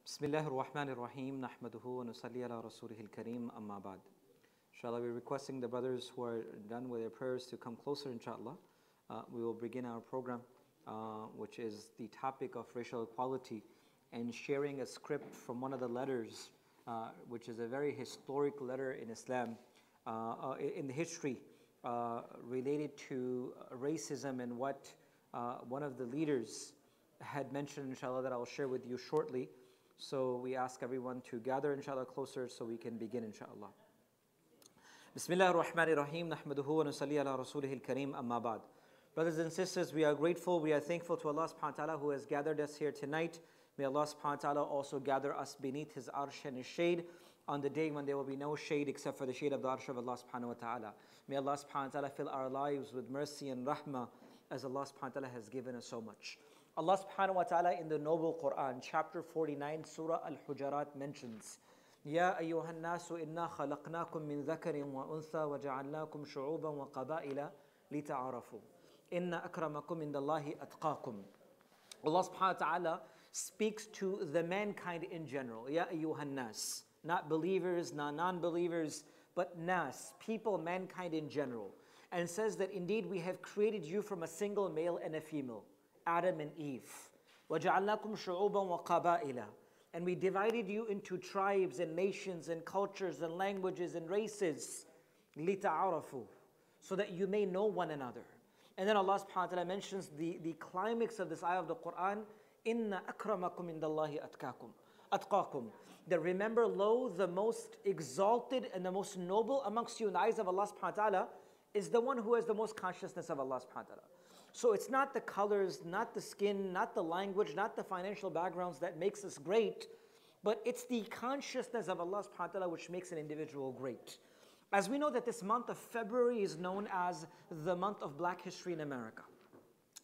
Bismillahir Rahmanir Rahim. Nahmaduhu wa nusalli ala rasulihil kareem. Amma ba'd. Inshallah, we're requesting the brothers who are done with their prayers to come closer, inshallah. We will begin our program, which is the topic of racial equality and sharing a script from one of the letters, which is a very historic letter in Islam, in the history, related to racism and what one of the leaders had mentioned, inshallah, that I will share with you shortly. So we ask everyone to gather, inshallah, closer so we can begin, inshallah. Bismillah ar-Rahman ar-Rahim. Nahmaduhu wa nusalli ala rasulihil kareem. Amma ba'd. Brothers and sisters, we are grateful, we are thankful to Allah subhanahu wa ta'ala who has gathered us here tonight. May Allah subhanahu wa ta'ala also gather us beneath His arsh and His shade on the day when there will be no shade except for the shade of the arsh of Allah subhanahu wa ta'ala. May Allah subhanahu wa ta'ala fill our lives with mercy and rahmah as Allah subhanahu wa ta'ala has given us so much. Allah subhanahu wa ta'ala in the noble Quran, chapter 49, Surah Al-Hujarat mentions, Ya ayyuhan nasu inna khalaqnakum min dhakarin wa untha wa ja'alnakum shu'uban wa qaba'ila lita'arafu. Inna akramakum indallahi atqakum. Allah subhanahu wa ta'ala speaks to the mankind in general. Ya ayyuhan nas. Not believers, not non-believers, but nas, people, mankind in general. And says that indeed we have created you from a single male and a female, Adam and Eve. وَجَعَلْنَاكُمْ شُعُوبًا وَقَبَائِلًا. And we divided you into tribes and nations and cultures and languages and races. لِتَعَارَفُوا. So that you may know one another. And then Allah subhanahu wa ta'ala mentions the climax of this ayah of the Quran, إِنَّ أَكْرَمَكُمْ عِنْدَ اللَّهِ أَتْقَاكُمْ. That remember, lo, the most exalted and the most noble amongst you in the eyes of Allah subhanahu wa ta'ala is the one who has the most consciousness of Allah subhanahu wa ta'ala. So it's not the colors, not the skin, not the language, not the financial backgrounds that makes us great, but it's the consciousness of Allah subhanahu wa ta'ala which makes an individual great. As we know that this month of February is known as the month of Black History in America.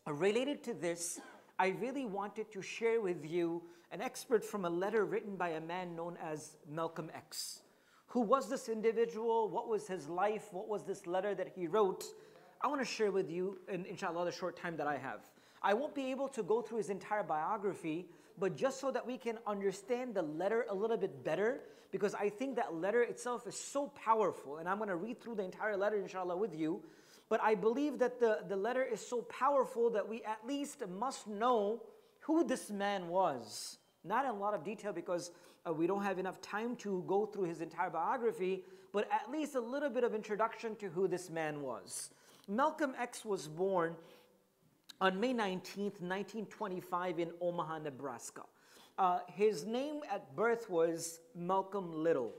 Related to this, I really wanted to share with you an excerpt from a letter written by a man known as Malcolm X. Who was this individual? What was his life? What was this letter that he wrote? I want to share with you, in inshallah, the short time that I have. I won't be able to go through his entire biography, but just so that we can understand the letter a little bit better, because I think that letter itself is so powerful, and I'm going to read through the entire letter, inshallah, with you. But I believe that the letter is so powerful that we at least must know who this man was. Not in a lot of detail because we don't have enough time to go through his entire biography, but at least a little bit of introduction to who this man was. Malcolm X was born on May 19th, 1925 in Omaha, Nebraska. His name at birth was Malcolm Little.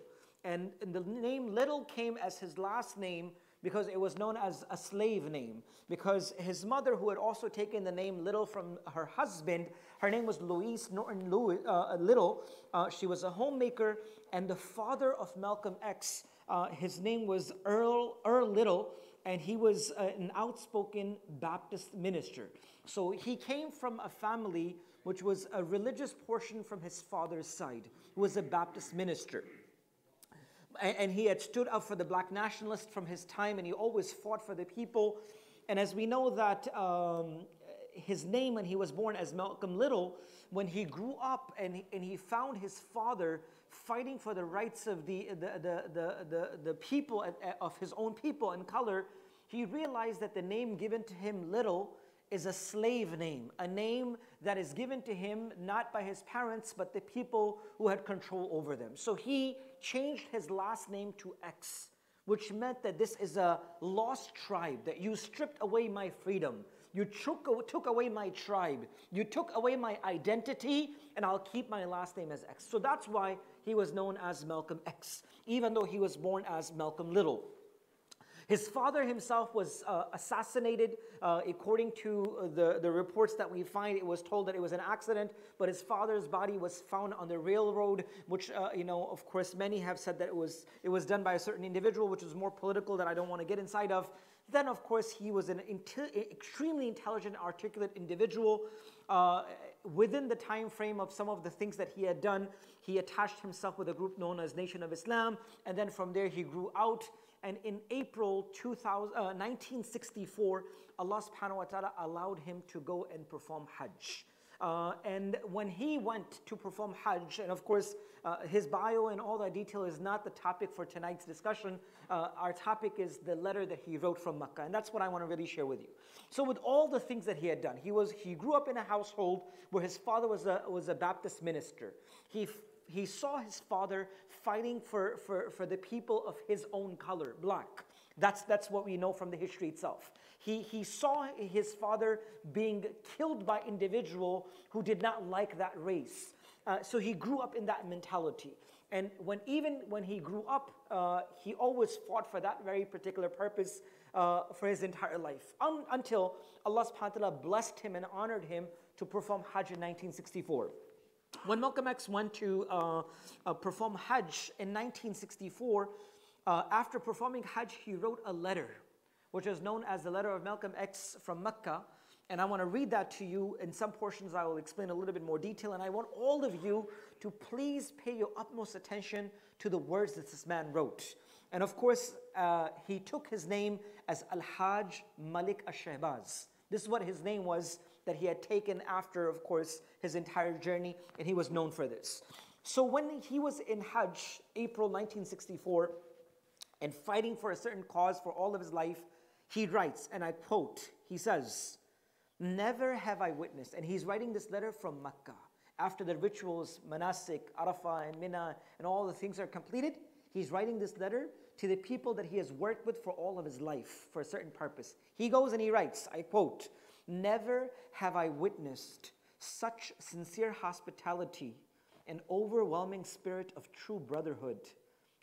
And the name Little came as his last name because it was known as a slave name. Because his mother, who had also taken the name Little from her husband, her name was Louise Norton Little. She was a homemaker. And the father of Malcolm X, his name was Earl Little. And he was an outspoken Baptist minister. So he came from a family which was a religious portion from his father's side, who was a Baptist minister. And he had stood up for the black nationalists from his time, and he always fought for the people. And as we know that his name, when he was born as Malcolm Little, when he grew up and he found his father fighting for the rights of the people, of his own people in color, he realized that the name given to him, Little, is a slave name, a name that is given to him not by his parents, but the people who had control over them. So he changed his last name to X, which meant that this is a lost tribe, that you stripped away my freedom. You took away my tribe. You took away my identity, and I'll keep my last name as X. So that's why he was known as Malcolm X, even though he was born as Malcolm Little. His father himself was assassinated. According to the reports that we find, it was told that it was an accident, but his father's body was found on the railroad, which, of course, many have said that it was done by a certain individual, which is more political that I don't want to get inside of. Then, of course, he was an extremely intelligent, articulate individual. Within the time frame of some of the things that he had done, he attached himself with a group known as Nation of Islam, and then from there he grew out. And in April 1964, Allah subhanahu wa ta'ala allowed him to go and perform Hajj. And when he went to perform Hajj, and of course, his bio and all that detail is not the topic for tonight's discussion. Our topic is the letter that he wrote from Makkah, and that's what I want to really share with you. So with all the things that he had done, he grew up in a household where his father was a Baptist minister. He saw his father fighting for the people of his own color, black. That's what we know from the history itself. He saw his father being killed by individual who did not like that race. So he grew up in that mentality. And even when he grew up, he always fought for that very particular purpose for his entire life. Until Allah subhanahu wa ta'ala blessed him and honored him to perform Hajj in 1964. When Malcolm X went to perform Hajj in 1964, after performing Hajj, he wrote a letter, which is known as the letter of Malcolm X from Mecca. And I want to read that to you. In some portions, I will explain a little bit more detail. And I want all of you to please pay your utmost attention to the words that this man wrote. And of course, he took his name as Al-Hajj Malik Ash-Shahbaz. This is what his name was that he had taken after, of course, his entire journey. And he was known for this. So when he was in Hajj, April 1964, and fighting for a certain cause for all of his life, he writes, and I quote, he says, "Never have I witnessed," and he's writing this letter from Makkah. After the rituals, Manasik, Arafah, and Mina, and all the things are completed, he's writing this letter to the people that he has worked with for all of his life, for a certain purpose. He goes and he writes, I quote, "Never have I witnessed such sincere hospitality and overwhelming spirit of true brotherhood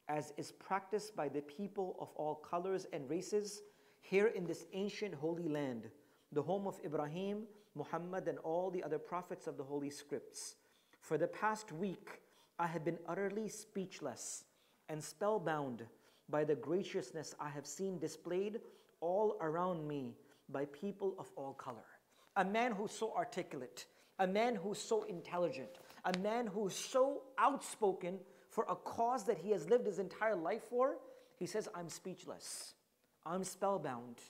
as is practiced by the people of all colors and races here in this ancient holy land, the home of Ibrahim, Muhammad, and all the other prophets of the Holy Scripts. For the past week, I have been utterly speechless and spellbound by the graciousness I have seen displayed all around me by people of all color." A man who's so articulate, a man who's so intelligent, a man who's so outspoken for a cause that he has lived his entire life for, he says, I'm speechless. I'm spellbound.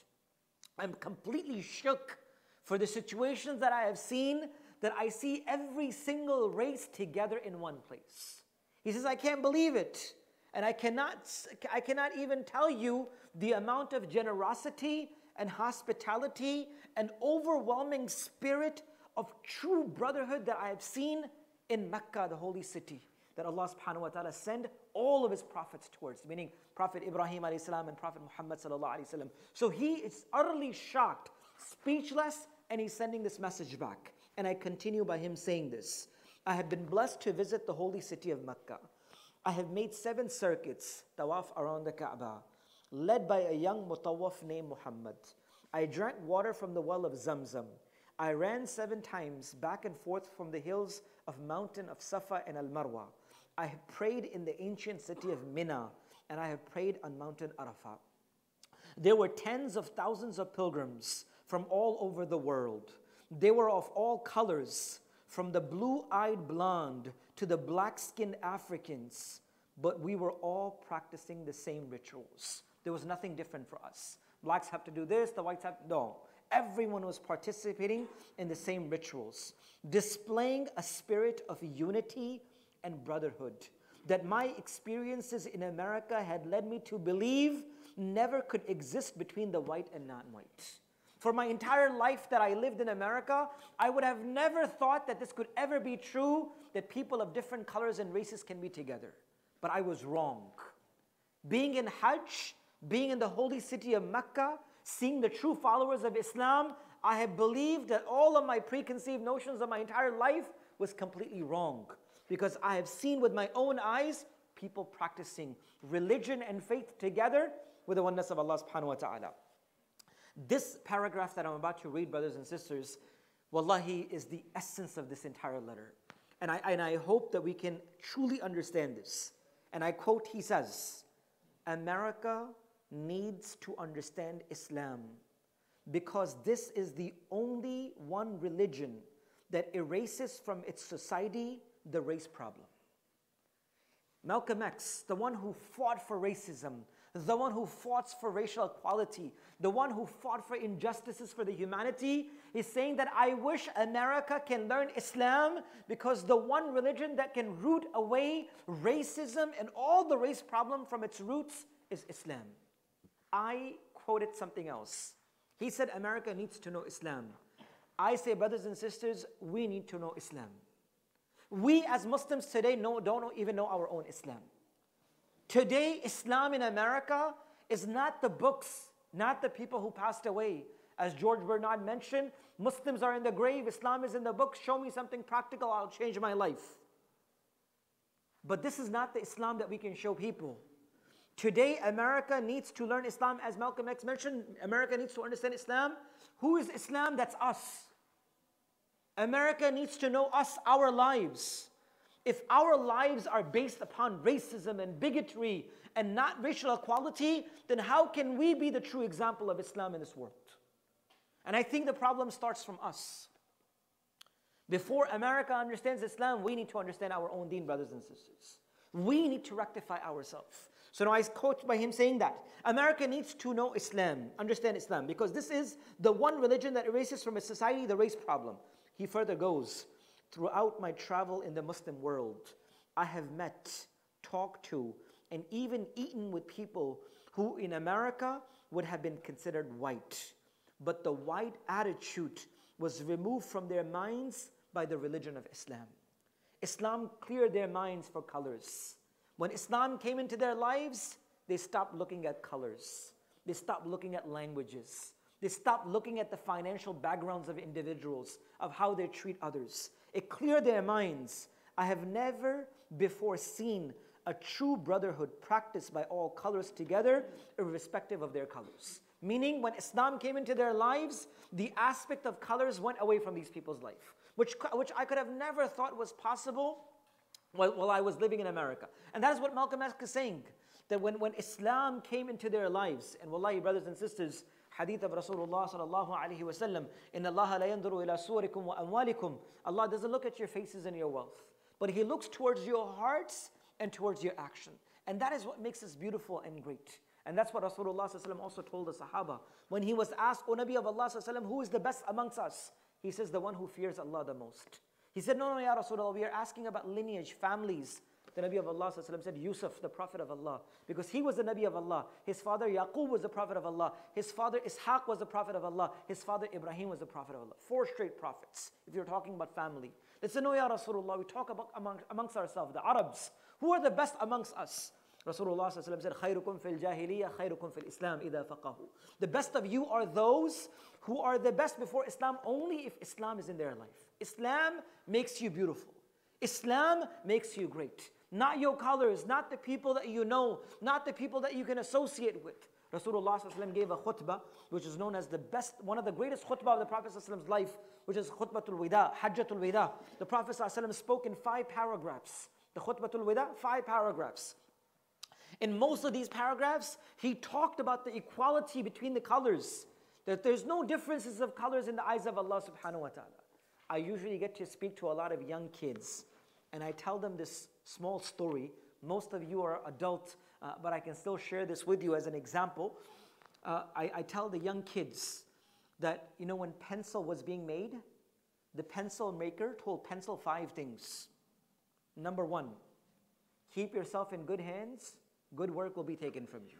I'm completely shook for the situations that I have seen, that I see every single race together in one place. He says, I can't believe it. And I cannot even tell you the amount of generosity and hospitality and overwhelming spirit of true brotherhood that I have seen in Mecca, the holy city, that Allah subhanahu wa ta'ala sent all of his prophets towards, meaning Prophet Ibrahim alayhi salam and Prophet Muhammad sallallahu alayhi wasallam. So he is utterly shocked, speechless, and he's sending this message back. And I continue by him saying this: I have been blessed to visit the holy city of Mecca. I have made 7 circuits, tawaf around the Kaaba, led by a young mutawaf named Muhammad. I drank water from the well of Zamzam. I ran 7 times back and forth from the hills of mountain of Safa and Al-Marwa. I have prayed in the ancient city of Mina, and I have prayed on Mountain Arafah. There were tens of thousands of pilgrims from all over the world. They were of all colors, from the blue-eyed blonde to the black-skinned Africans, but we were all practicing the same rituals. There was nothing different for us. Blacks have to do this, the whites have to, no. Everyone was participating in the same rituals, displaying a spirit of unity and brotherhood that my experiences in America had led me to believe never could exist between the white and non-white. For my entire life that I lived in America, I would have never thought that this could ever be true, that people of different colors and races can be together. But I was wrong. Being in Hajj, being in the holy city of Mecca, seeing the true followers of Islam, I have believed that all of my preconceived notions of my entire life was completely wrong. Because I have seen with my own eyes people practicing religion and faith together with the oneness of Allah subhanahu wa ta'ala. This paragraph that I'm about to read, brothers and sisters, wallahi, is the essence of this entire letter. And I hope that we can truly understand this. And I quote, he says, America needs to understand Islam because this is the only one religion that erases from its society the race problem. Malcolm X, the one who fought for racism, the one who fought for racial equality, the one who fought for injustices for the humanity, is saying that I wish America can learn Islam, because the one religion that can root away racism and all the race problem from its roots is Islam. I quoted something else. He said America needs to know Islam. I say, brothers and sisters, we need to know Islam. We as Muslims today don't even know our own Islam. Today, Islam in America is not the books, not the people who passed away. As George Bernard mentioned, Muslims are in the grave, Islam is in the books. Show me something practical, I'll change my life. But this is not the Islam that we can show people. Today, America needs to learn Islam. As Malcolm X mentioned, America needs to understand Islam. Who is Islam? That's us. America needs to know us, our lives. If our lives are based upon racism and bigotry and not racial equality, then how can we be the true example of Islam in this world? And I think the problem starts from us. Before America understands Islam, we need to understand our own deen, brothers and sisters. We need to rectify ourselves. So now I quote by him saying that America needs to know Islam, understand Islam, because this is the one religion that erases from a society the race problem. He further goes, throughout my travel in the Muslim world, I have met, talked to, and even eaten with people who in America would have been considered white. But the white attitude was removed from their minds by the religion of Islam. Islam cleared their minds for colors. When Islam came into their lives, they stopped looking at colors. They stopped looking at languages. They stopped looking at the financial backgrounds of individuals, of how they treat others. It cleared their minds. I have never before seen a true brotherhood practiced by all colors together, irrespective of their colors. Meaning, when Islam came into their lives, the aspect of colors went away from these people's life, which I could have never thought was possible while I was living in America. And that is what Malcolm X is saying, that when Islam came into their lives, and wallahi, brothers and sisters, hadith of Rasulullah sallallahu alaihi wasallam, inna Allah la yanduru ila suwarikum wa amwalikum. Allah doesn't look at your faces and your wealth, but He looks towards your hearts and towards your action. And that is what makes us beautiful and great. And that's what Rasulullah sallallahu alaihi wasallam also told the Sahaba. When he was asked, O Nabi of Allah sallallahu alaihi wasallam, who is the best amongst us? He says, the one who fears Allah the most. He said, no, Ya Rasulullah, we are asking about lineage, families. The Nabi of Allah said, Yusuf, the Prophet of Allah, because he was the Nabi of Allah. His father Yaqub was the Prophet of Allah. His father Ishaq was the Prophet of Allah. His father Ibrahim was the Prophet of Allah. 4 straight prophets, if you're talking about family. They said, no, Ya Rasulullah, we talk about amongst ourselves, the Arabs. Who are the best amongst us? Rasulullah said, خَيْرُكُمْ فِي الْجَاهِلِيَّةِ خَيْرُكُمْ فِي الْإِسْلَامِ إِذَا فَقَهُ. The best of you are those who are the best before Islam only if Islam is in their life. Islam makes you beautiful. Islam makes you great. Not your colors, not the people that you know, not the people that you can associate with. Rasulullah gave a khutbah, which is known as the best, one of the greatest khutbah of the Prophet's life, which is khutbatul wida, hajjatul wida. The Prophet spoke in 5 paragraphs. The khutbatul wida, 5 paragraphs. In most of these paragraphs, he talked about the equality between the colors, that there's no differences of colors in the eyes of Allah subhanahu wa ta'ala. I usually get to speak to a lot of young kids, and I tell them this small story. Most of you are adult, but I can still share this with you as an example. I tell the young kids that, you know, when pencil was being made, the pencil maker told pencil 5 things. Number 1, keep yourself in good hands, good work will be taken from you.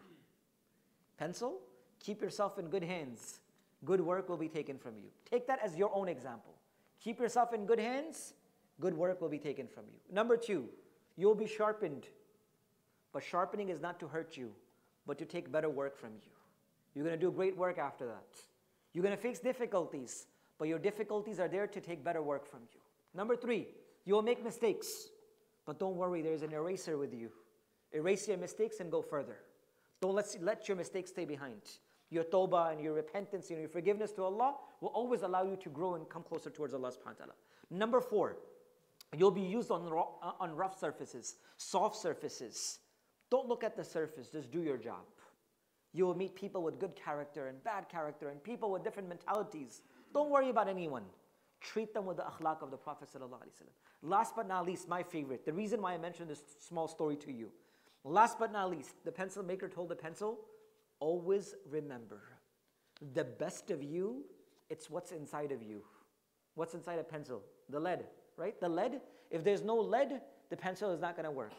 Pencil, keep yourself in good hands, good work will be taken from you. Take that as your own example. Keep yourself in good hands, good work will be taken from you. Number 2, you'll be sharpened. But sharpening is not to hurt you, but to take better work from you. You're going to do great work after that. You're going to face difficulties, but your difficulties are there to take better work from you. Number 3, you will make mistakes, but don't worry, there's an eraser with you. Erase your mistakes and go further. Don't let your mistakes stay behind. Your tawbah and your repentance and your forgiveness to Allah will always allow you to grow and come closer towards Allah subhanahu wa ta'ala. Number 4, you'll be used on rough surfaces, soft surfaces. Don't look at the surface, just do your job. You will meet people with good character and bad character and people with different mentalities. Don't worry about anyone. Treat them with the akhlaq of the Prophet sallallahu alaihi wasallam. Last but not least, my favorite, the reason why I mentioned this small story to you. Last but not least, the pencil maker told the pencil, always remember, the best of you, it's what's inside of you. What's inside a pencil? The lead, right? The lead, if there's no lead, the pencil is not going to work.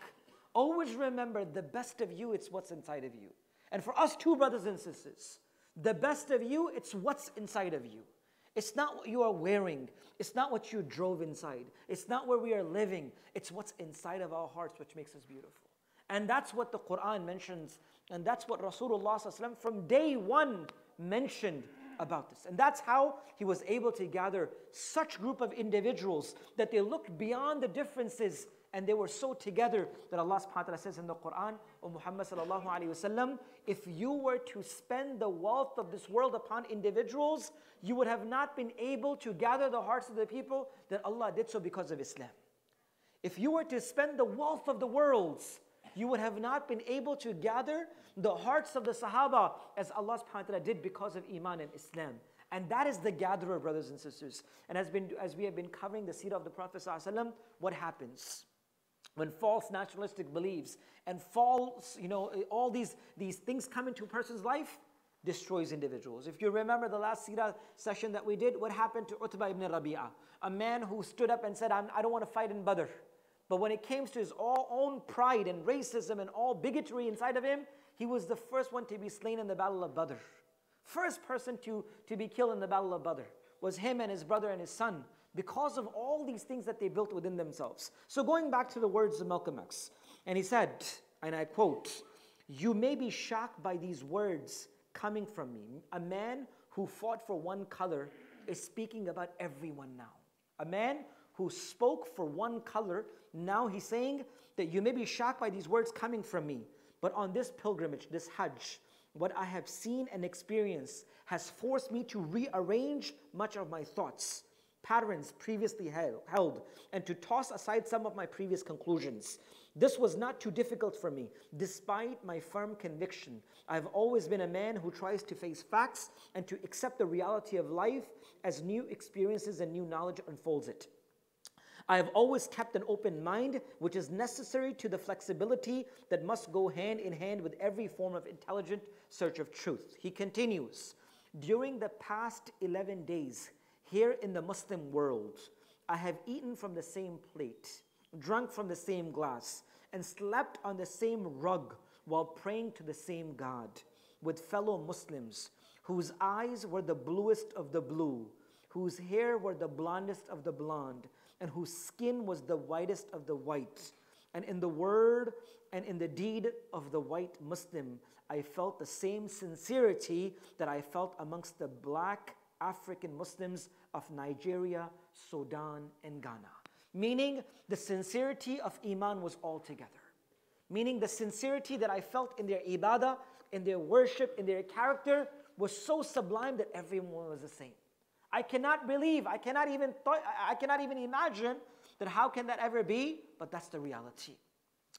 Always remember, the best of you, it's what's inside of you. And for us too, brothers and sisters, the best of you, it's what's inside of you. It's not what you are wearing. It's not what you drove inside. It's not where we are living. It's what's inside of our hearts which makes us beautiful. And that's what the Quran mentions. And that's what Rasulullah ﷺ from day one mentioned about this. And that's how he was able to gather such group of individuals that they looked beyond the differences and they were so together that Allah subhanahu wa ta'ala says in the Quran, O Muhammad sallallahu alayhi wa sallam, if you were to spend the wealth of this world upon individuals, you would have not been able to gather the hearts of the people, that Allah did so because of Islam. If you were to spend the wealth of the worlds, you would have not been able to gather the hearts of the Sahaba as Allah subhanahu wa ta'ala did because of Iman and Islam. And that is the gatherer, brothers and sisters. And as we have been covering the seerah of the Prophet sallallahu alaihi wasallam, what happens? When false nationalistic beliefs and false, all these things come into a person's life, destroys individuals. If you remember the last seerah session that we did, what happened to Utbah ibn Rabi'ah? A man who stood up and said, I don't want to fight in Badr. But when it came to his own pride and racism and all bigotry inside of him, he was the first one to be slain in the Battle of Badr. First person to be killed in the Battle of Badr was him and his brother and his son, because of all these things that they built within themselves. So going back to the words of Malcolm X, and he said, and I quote, "You may be shocked by these words coming from me. A man who fought for one color is speaking about everyone now. A man who spoke for one color, now he's saying that you may be shocked by these words coming from me. But on this pilgrimage, this Hajj, what I have seen and experienced has forced me to rearrange much of my thoughts, patterns previously held, and to toss aside some of my previous conclusions. This was not too difficult for me, despite my firm conviction. I've always been a man who tries to face facts and to accept the reality of life as new experiences and new knowledge unfolds it. I have always kept an open mind, which is necessary to the flexibility that must go hand in hand with every form of intelligent search of truth." He continues, "During the past 11 days, here in the Muslim world, I have eaten from the same plate, drunk from the same glass, and slept on the same rug while praying to the same God, with fellow Muslims, whose eyes were the bluest of the blue, whose hair were the blondest of the blonde, and whose skin was the whitest of the white. And in the word and in the deed of the white Muslim, I felt the same sincerity that I felt amongst the black African Muslims of Nigeria, Sudan, and Ghana." Meaning, the sincerity of Iman was all together. Meaning, the sincerity that I felt in their ibadah, in their worship, in their character, was so sublime that everyone was the same. I cannot believe, I cannot even imagine that how can that ever be, but that's the reality.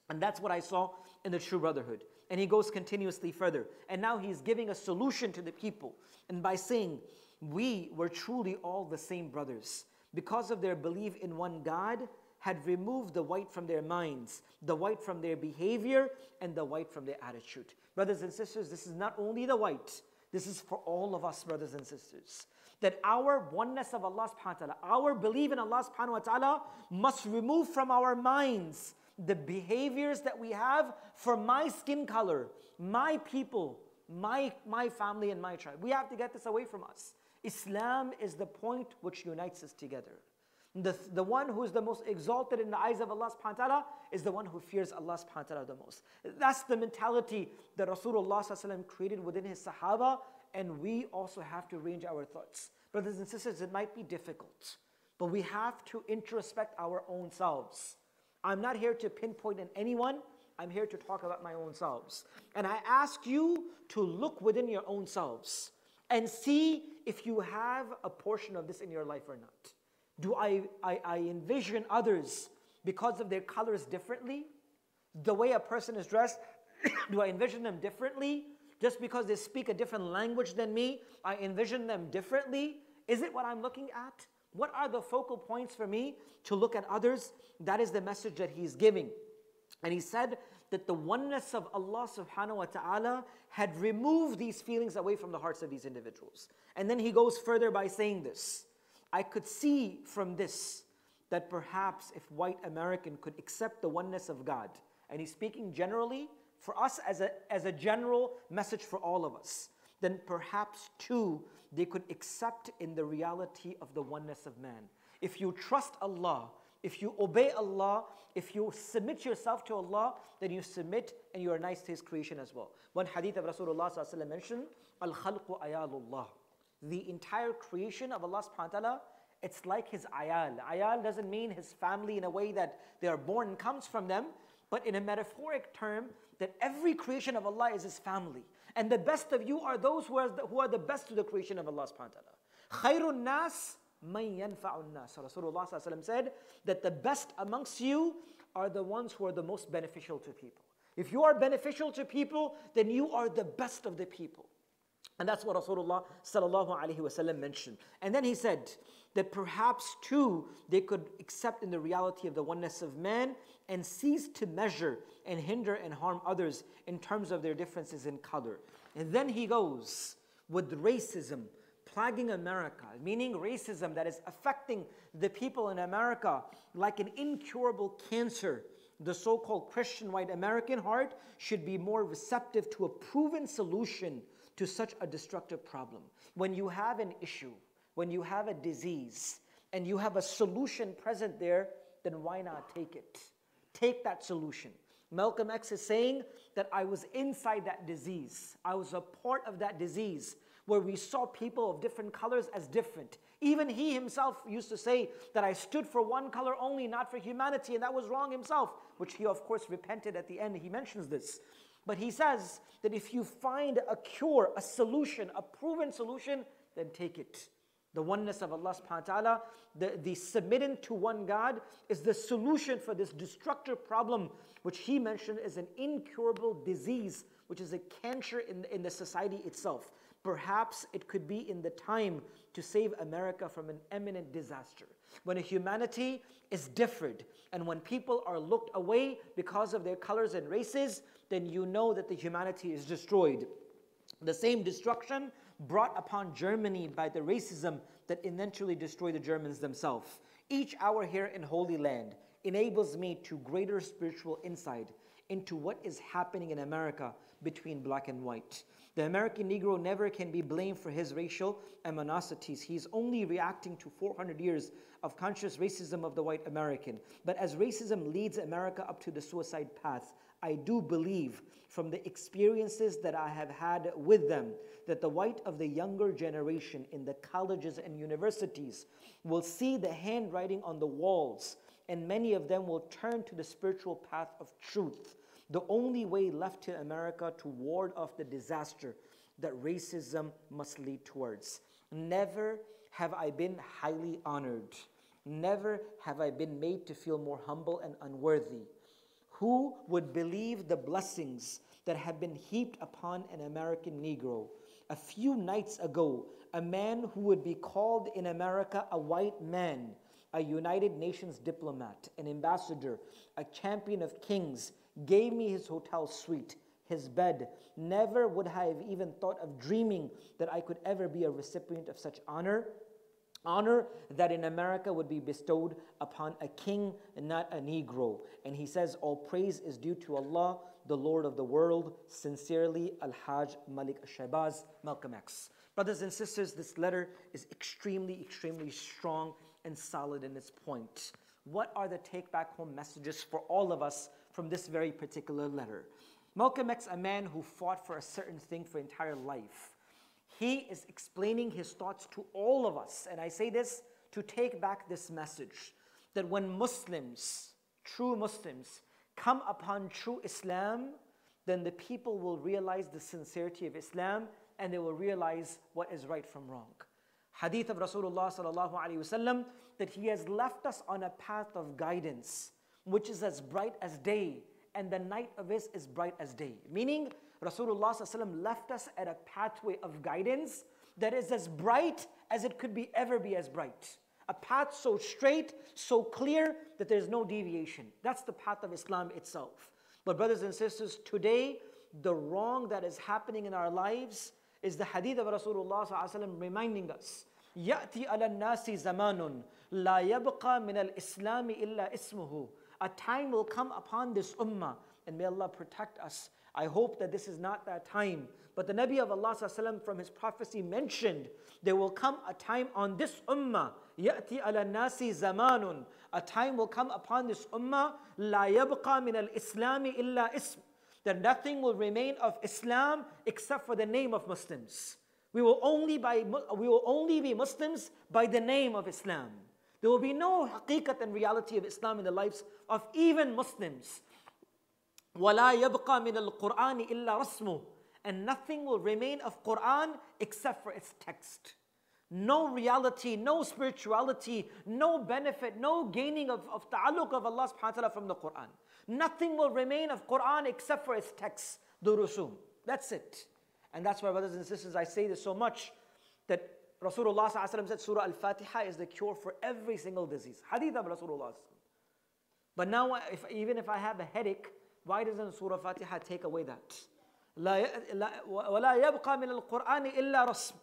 And that's what I saw in the true brotherhood. And he goes continuously further. And now he's giving a solution to the people. And by saying, we were truly all the same brothers, because of their belief in one God, had removed the white from their minds, the white from their behavior, and the white from their attitude. Brothers and sisters, this is not only the white, this is for all of us, brothers and sisters. That our oneness of Allah subhanahu wa ta'ala, our belief in Allah subhanahu wa ta'ala must remove from our minds the behaviors that we have for my skin color, my people, my family and my tribe. We have to get this away from us. Islam is the point which unites us together. The one who is the most exalted in the eyes of Allah subhanahu wa ta'ala is the one who fears Allah subhanahu wa ta'ala the most. That's the mentality that Rasulullah sallallahu alaihi wasallam created within his Sahaba, and we also have to arrange our thoughts. Brothers and sisters, it might be difficult, but we have to introspect our own selves. I'm not here to pinpoint in anyone, I'm here to talk about my own selves. And I ask you to look within your own selves and see if you have a portion of this in your life or not. Do I envision others because of their colors differently? The way a person is dressed, do I envision them differently? Just because they speak a different language than me, I envision them differently? Is it what I'm looking at? What are the focal points for me to look at others? That is the message that he's giving. And he said that the oneness of Allah subhanahu wa ta'ala had removed these feelings away from the hearts of these individuals. And then he goes further by saying this: I could see from this that perhaps if white American could accept the oneness of God, and he's speaking generally for us as a general message for all of us, then perhaps too they could accept in the reality of the oneness of man. If you trust Allah, if you obey Allah, if you submit yourself to Allah, then you submit and you are nice to His creation as well. One hadith of Rasulullah sallallahu alaihi wasallam mentioned, Al-khalqu ayalullah. The entire creation of Allah subhanahu wa ta'ala, it's like His ayal. Ayal doesn't mean His family in a way that they are born and comes from them, but in a metaphoric term, that every creation of Allah is His family. And the best of you are those who are the best to the creation of Allah subhanahu wa ta'ala. Khairun nas man yanfa'un nas. Rasulullah sallallahu alaihi wasallam said that the best amongst you are the ones who are the most beneficial to people. If you are beneficial to people, then you are the best of the people. And that's what Rasulullah sallallahu alaihi wasallam mentioned. And then he said that perhaps too they could accept in the reality of the oneness of man and cease to measure and hinder and harm others in terms of their differences in color. And then he goes with racism plaguing America, meaning racism that is affecting the people in America like an incurable cancer. The so-called Christian white American heart should be more receptive to a proven solution to such a destructive problem. When you have an issue, when you have a disease, and you have a solution present there, then why not take it? Take that solution. Malcolm X is saying that I was inside that disease. I was a part of that disease where we saw people of different colors as different. Even he himself used to say that I stood for one color only, not for humanity, and that was wrong himself, which he of course repented at the end. He mentions this. But he says that if you find a cure, a solution, a proven solution, then take it. The oneness of Allah subhanahu wa ta'ala, the submitting to one God is the solution for this destructive problem, which he mentioned is an incurable disease, which is a cancer in the society itself. Perhaps it could be in the time to save America from an imminent disaster. When a humanity is differed, and when people are looked away because of their colors and races, then you know that the humanity is destroyed. The same destruction brought upon Germany by the racism that eventually destroyed the Germans themselves. Each hour here in Holy Land enables me to greater spiritual insight into what is happening in America between black and white. The American Negro never can be blamed for his racial animosities. He's only reacting to 400 years of conscious racism of the white American. But as racism leads America up to the suicide path, I do believe from the experiences that I have had with them that the white of the younger generation in the colleges and universities will see the handwriting on the walls, and many of them will turn to the spiritual path of truth. The only way left to America to ward off the disaster that racism must lead towards. Never have I been highly honored. Never have I been made to feel more humble and unworthy. Who would believe the blessings that have been heaped upon an American Negro? A few nights ago, a man who would be called in America a white man, a United Nations diplomat, an ambassador, a champion of kings, gave me his hotel suite, his bed. Never would I have even thought of dreaming that I could ever be a recipient of such honor. Honor that in America would be bestowed upon a king and not a Negro. And he says, all praise is due to Allah, the Lord of the world. Sincerely, Al-Hajj Malik Al-Shabazz, Malcolm X. Brothers and sisters, this letter is extremely, extremely strong and solid in its point. What are the take-back-home messages for all of us from this very particular letter? Malcolm X, a man who fought for a certain thing for entire life, he is explaining his thoughts to all of us. And I say this to take back this message, that when Muslims, true Muslims, come upon true Islam, then the people will realize the sincerity of Islam and they will realize what is right from wrong. Hadith of Rasulullah sallallahu alaihi wasallam, that he has left us on a path of guidance, which is as bright as day, and the night of it is bright as day. Meaning, Rasulullah sallallahu alaihi wasallam left us at a pathway of guidance that is as bright as it could ever be as bright. A path so straight, so clear that there's no deviation. That's the path of Islam itself. But brothers and sisters, today, the wrong that is happening in our lives is the hadith of Rasulullah ﷺ reminding us, يَأْتِي عَلَى النَّاسِ زَمَانٌ لَا يَبْقَى مِنَ الْإِسْلَامِ إِلَّا إِسْمُهُ. A time will come upon this ummah, and may Allah protect us. I hope that this is not that time. But the Nabi of Allah ﷺ from his prophecy mentioned, there will come a time on this ummah, يَأْتِي عَلَى النَّاسِ زَمَانٌ. A time will come upon this ummah, لَا يَبْقَى مِنَ الْإِسْلَامِ إِلَّا إِسْمُ. That nothing will remain of Islam except for the name of Muslims. We will only be Muslims by the name of Islam. There will be no haqiqat and reality of Islam in the lives of even Muslims. وَلَا يَبْقَى مِنَ الْقُرْآنِ إِلَّا رَسْمُهُ. And nothing will remain of Quran except for its text. No reality, no spirituality, no benefit, no gaining of ta'alluq of Allah subhanahu wa ta'ala from the Quran. Nothing will remain of Quran except for its text, the rusum. That's it. And that's why, brothers and sisters, I say this so much, that Rasulullah ﷺ said Surah Al-Fatiha is the cure for every single disease. Hadith of Rasulullah ﷺ. But now, even if I have a headache, why doesn't Surah Al-Fatiha take away that? وَلَا يَبْقَى مِنَ الْقُرْآنِ إِلَّا رَسْمٌ.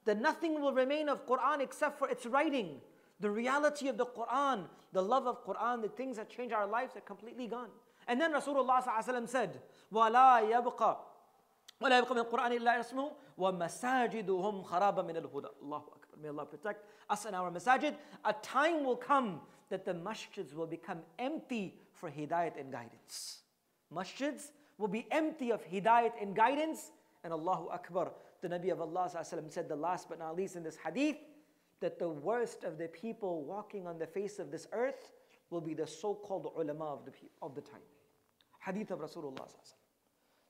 That nothing will remain of Quran except for its writing. The reality of the Quran, the love of Quran, the things that change our lives are completely gone. And then Rasulullah ﷺ said, وَلَا يَبْقَى مِنَ الْقُرْآنِ إِلَّا رَسْمُهُ وَمَسَاجِدُهُمْ خَرَابًا مِنَ الْهُدَى. Allahu Akbar. May Allah protect us and our masajid. A time will come that the masjids will become empty for hidayat and guidance. Masjids will be empty of hidayat and guidance. And Allahu Akbar, the Nabi of Allah ﷺ said, the last but not least in this hadith, that the worst of the people walking on the face of this earth will be the so-called ulama of the time. Hadith of Rasulullah ﷺ.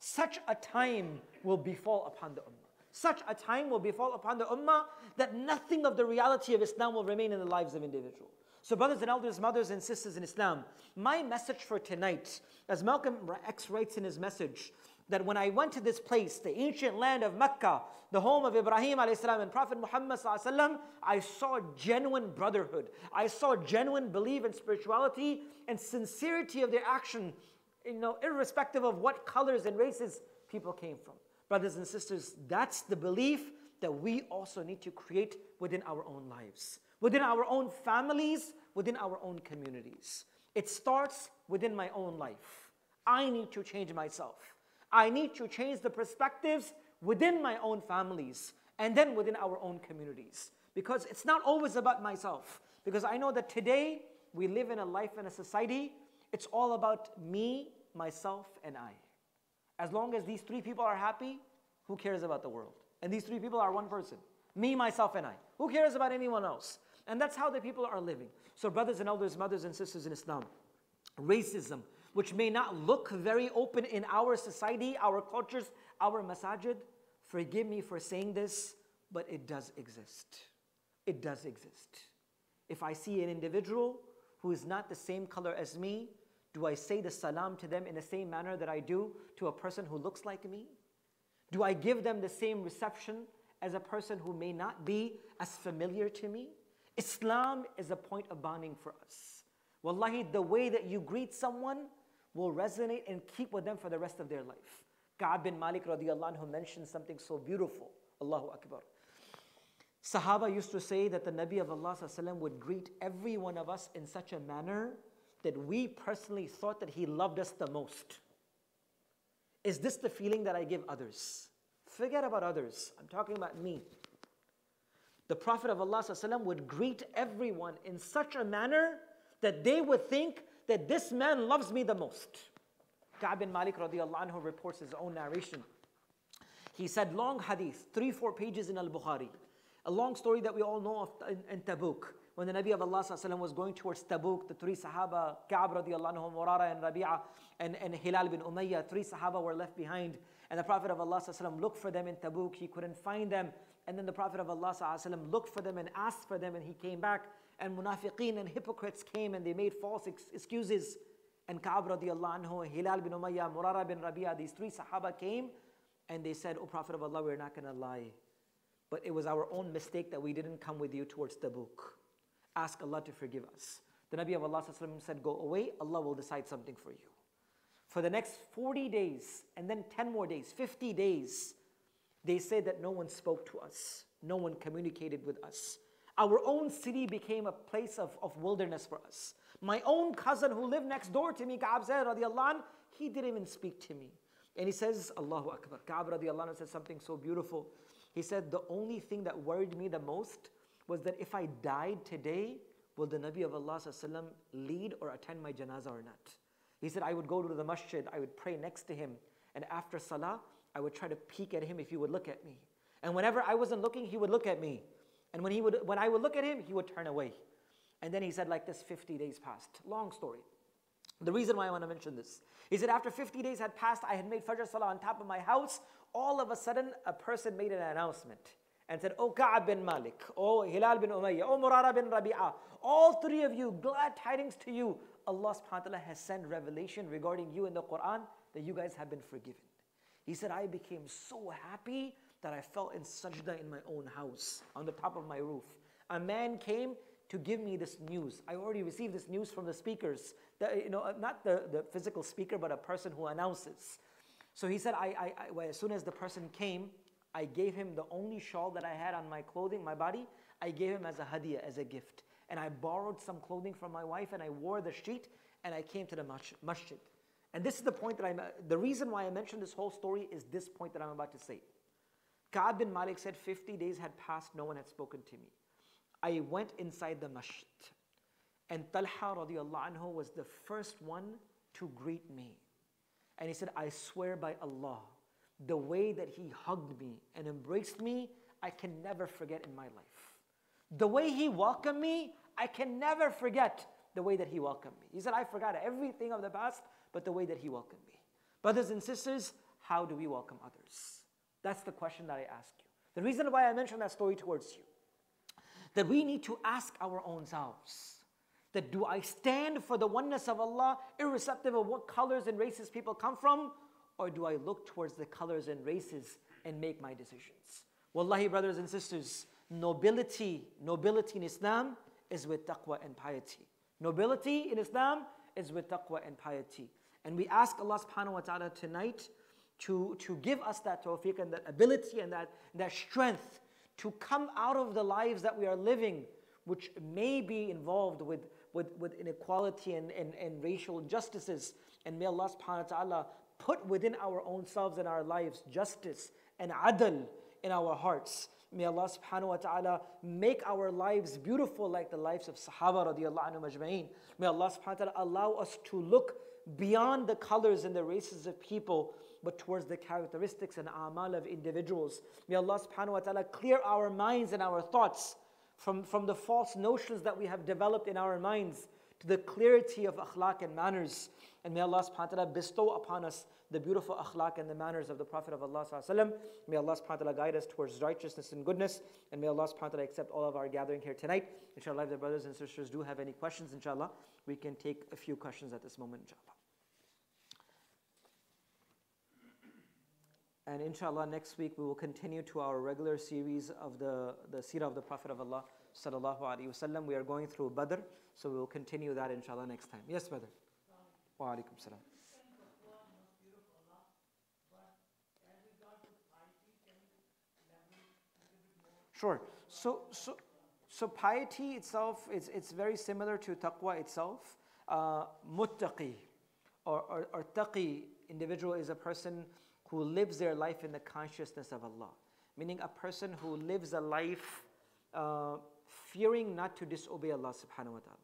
Such a time will befall upon the ummah. Such a time will befall upon the ummah that nothing of the reality of Islam will remain in the lives of individuals. So brothers and elders, mothers and sisters in Islam, my message for tonight, as Malcolm X writes in his message, that when I went to this place, the ancient land of Makkah, the home of Ibrahim alayhi salam and Prophet Muhammad sallallahu alaihi wasallam, I saw genuine brotherhood. I saw genuine belief in spirituality and sincerity of their action, irrespective of what colors and races people came from. Brothers and sisters, that's the belief that we also need to create within our own lives, within our own families, within our own communities. It starts within my own life. I need to change myself. I need to change the perspectives within my own families and then within our own communities. Because it's not always about myself. Because I know that today we live in a life and a society, it's all about me, myself, and I. As long as these three people are happy, who cares about the world? And these three people are one person. Me, myself, and I. Who cares about anyone else? And that's how the people are living. So brothers and elders, mothers and sisters in Islam, racism, which may not look very open in our society, our cultures, our masajid, forgive me for saying this, but it does exist. It does exist. If I see an individual who is not the same color as me, do I say the salam to them in the same manner that I do to a person who looks like me? Do I give them the same reception as a person who may not be as familiar to me? Islam is a point of bonding for us. Wallahi, the way that you greet someone will resonate and keep with them for the rest of their life. Ka'ab bin Malik radiallahu anhu mentioned something so beautiful. Allahu Akbar. Sahaba used to say that the Nabi of Allah ﷺ would greet every one of us in such a manner that we personally thought that he loved us the most. Is this the feeling that I give others? Forget about others. I'm talking about me. The Prophet of Allah ﷺ would greet everyone in such a manner that they would think that this man loves me the most. Ka'ab bin Malik radiallahu anhu reports his own narration. He said, long hadith, 3-4 pages in Al-Bukhari. A long story that we all know of in Tabuk. When the Nabi of Allah ﷺ was going towards Tabuk, the three Sahaba, Ka'ab radiallahu anhu, Murara and Rabi'a, and Hilal bin Umayyah, 3 Sahaba were left behind. And the Prophet of Allah ﷺ looked for them in Tabuk. He couldn't find them. And then the Prophet of Allah ﷺ looked for them and asked for them, and he came back. And munafiqeen and hypocrites came and they made false excuses. And Ka'ab radiallahu anhu, Hilal bin Umayyah, Murara bin Rabi'a, these 3 Sahaba came and they said, "O Prophet of Allah, we're not going to lie. But it was our own mistake that we didn't come with you towards Tabuk." Ask Allah to forgive us. The Nabi of Allah said, go away, Allah will decide something for you. For the next 40 days, and then 10 more days, 50 days, they said that no one spoke to us. No one communicated with us. Our own city became a place of wilderness for us. My own cousin who lived next door to me, Ka'ab said, radiallahu anh, he didn't even speak to me. And he says, Allahu Akbar. Ka'ab radiallahu anh said something so beautiful. He said, the only thing that worried me the most was that if I died today, will the Nabi of Allah sallam lead or attend my janazah or not? He said, I would go to the masjid, I would pray next to him, and after salah, I would try to peek at him if he would look at me. And whenever I wasn't looking, he would look at me. And when I would look at him, he would turn away. And then he said, like this, 50 days passed. Long story. The reason why I want to mention this, he said after 50 days had passed, I had made Fajr Salah on top of my house. All of a sudden, a person made an announcement and said, "O Ka'ab bin Malik, O Hilal bin Umayyah, O Murara bin Rabi'ah, all three of you, glad tidings to you. Allah subhanahu wa ta'ala has sent revelation regarding you in the Quran that you guys have been forgiven." He said, I became so happy that I fell in sajda in my own house, on the top of my roof. A man came to give me this news. I already received this news from the speakers, not the physical speaker, but a person who announces. So he said, as soon as the person came, I gave him the only shawl that I had on my clothing, my body, I gave him as a hadiyah, as a gift. And I borrowed some clothing from my wife and I wore the sheet and I came to the masjid. And this is the point that the reason why I mentioned this whole story is this point that I'm about to say. Ka'ab bin Malik said 50 days had passed, no one had spoken to me. I went inside the masjid and Talha radiallahu anhu was the first one to greet me. And he said, I swear by Allah, the way that he hugged me and embraced me, I can never forget in my life. The way he welcomed me, I can never forget the way that he welcomed me. He said, I forgot everything of the past, but the way that he welcomed me. Brothers and sisters, how do we welcome others? That's the question that I ask you. The reason why I mentioned that story towards you, that we need to ask our own selves, that do I stand for the oneness of Allah, irrespective of what colors and races people come from, or do I look towards the colors and races and make my decisions? Wallahi, brothers and sisters, nobility in Islam is with taqwa and piety. Nobility in Islam is with taqwa and piety. And we ask Allah subhanahu wa ta'ala tonight to give us that tawfiq and that ability and that strength to come out of the lives that we are living, which may be involved with inequality and racial injustices. And may Allah subhanahu wa ta'ala put within our own selves and our lives justice and adl in our hearts. May Allah subhanahu wa ta'ala make our lives beautiful like the lives of Sahaba radiallahu anhum ajma'een. May Allah subhanahu wa ta'ala allow us to look beyond the colors and the races of people, but towards the characteristics and a'mal of individuals. May Allah subhanahu wa ta'ala clear our minds and our thoughts from the false notions that we have developed in our minds to the clarity of akhlaq and manners. And may Allah subhanahu wa ta'ala bestow upon us the beautiful akhlaq and the manners of the Prophet of Allah sallallahu alaihi wasallam. May Allah subhanahu wa ta'ala guide us towards righteousness and goodness. And may Allah subhanahu wa ta'ala accept all of our gathering here tonight. Inshallah, if the brothers and sisters do have any questions, inshallah, we can take a few questions at this moment, inshallah. And inshallah, next week we will continue to our regular series of the seerah of the Prophet of Allah sallallahu alaihi wasallam. We are going through Badr, so we will continue that inshallah next time. Yes, brother. Wa alaikum salam. Sure. So piety itself, it's very similar to taqwa itself. Muttaqi or taqi individual is a person who lives their life in the consciousness of Allah. Meaning a person who lives a life fearing not to disobey Allah subhanahu wa ta'ala.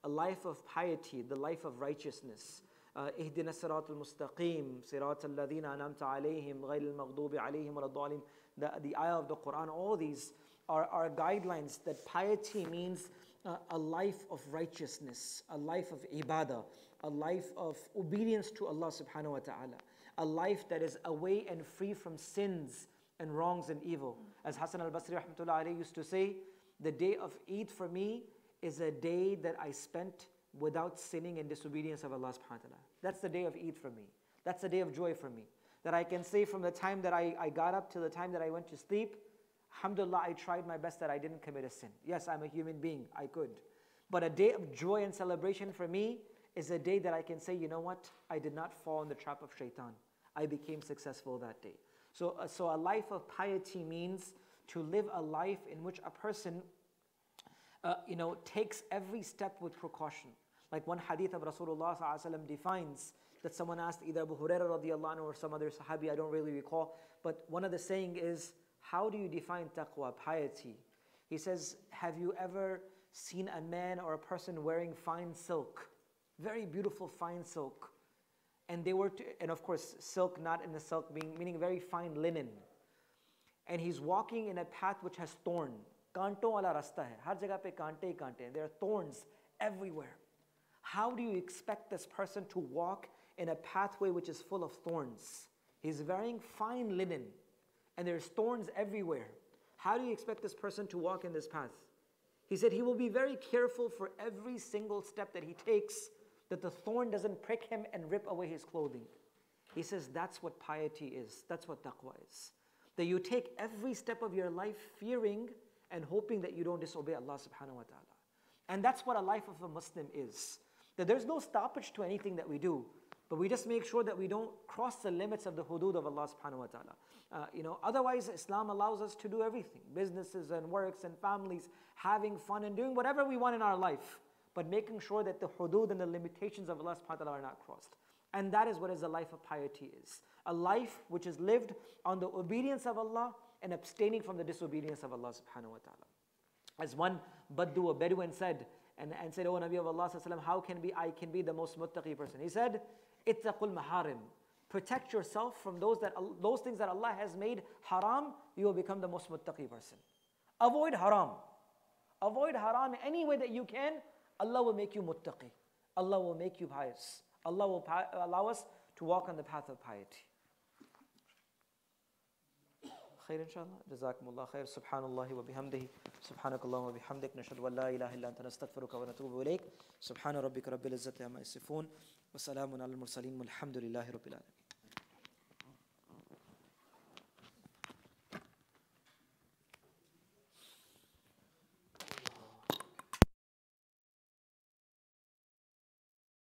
A life of piety, the life of righteousness. اهدنا الصراط المستقيم صراط الذين أنعمت عليهم غير المغضوب عليهم ولا الضالين. The ayah of the Quran, all these are guidelines that piety means a life of righteousness, a life of ibadah, a life of obedience to Allah subhanahu wa ta'ala, a life that is away and free from sins and wrongs and evil. As Hassan al-Basri rahmatullah alayhi used to say, the day of Eid for me is a day that I spent without sinning and disobedience of Allah subhanahu wa ta'ala. That's the day of Eid for me. That's the day of joy for me. That I can say from the time that I got up to the time that I went to sleep, alhamdulillah, I tried my best that I didn't commit a sin. Yes, I'm a human being, I could. But a day of joy and celebration for me is a day that I can say, you know what? I did not fall in the trap of shaitan. I became successful that day. So a life of piety means to live a life in which a person takes every step with precaution. Like one hadith of Rasulullah ﷺ defines that someone asked either Abu Hurairah radiallahu anhu or some other sahabi, I don't really recall, but one of the saying is, how do you define taqwa, piety? He says, have you ever seen a man or a person wearing fine silk, very beautiful fine silk, and and of course silk, not in the silk meaning very fine linen, and he's walking in a path which has thorn. Kanton wala rasta hai, har jagah pe kante hi kante hain. There are thorns everywhere. How do you expect this person to walk in a pathway which is full of thorns? He's wearing fine linen and there's thorns everywhere. How do you expect this person to walk in this path? He said he will be very careful for every single step that he takes, that the thorn doesn't prick him and rip away his clothing. He says that's what piety is. That's what taqwa is. That you take every step of your life fearing and hoping that you don't disobey Allah subhanahu wa ta'ala. And that's what a life of a Muslim is. That there's no stoppage to anything that we do, but we just make sure that we don't cross the limits of the hudud of Allah subhanahu wa ta'ala. Otherwise Islam allows us to do everything. Businesses and works and families, having fun and doing whatever we want in our life, but making sure that the hudud and the limitations of Allah subhanahu wa ta'ala are not crossed. And that is what is a life of piety is. A life which is lived on the obedience of Allah and abstaining from the disobedience of Allah subhanahu wa ta'ala. As one Baddu, a Bedouin said, and said, "Oh Nabi of Allah sallallahu alaihi wasallam, how can I be the most muttaqi person?" He said, "Ittaqul maharim." Protect yourself from those things that Allah has made haram, you will become the most muttaqi person. Avoid haram. Avoid haram any way that you can. Allah will make you muttaqi. Allah will make you pious. Allah will allow us to walk on the path of piety. خير إن شاء الله. جزاكم الله خير. سبحان الله وبحمده. سبحانك اللهم وبحمدك. نشهد أن لا إله إلا أنت نستغفرك ونتوب إليك. سبحان ربك رب العزة عما يصفون. وسلام على المرسلين والحمد لله رب العالمين.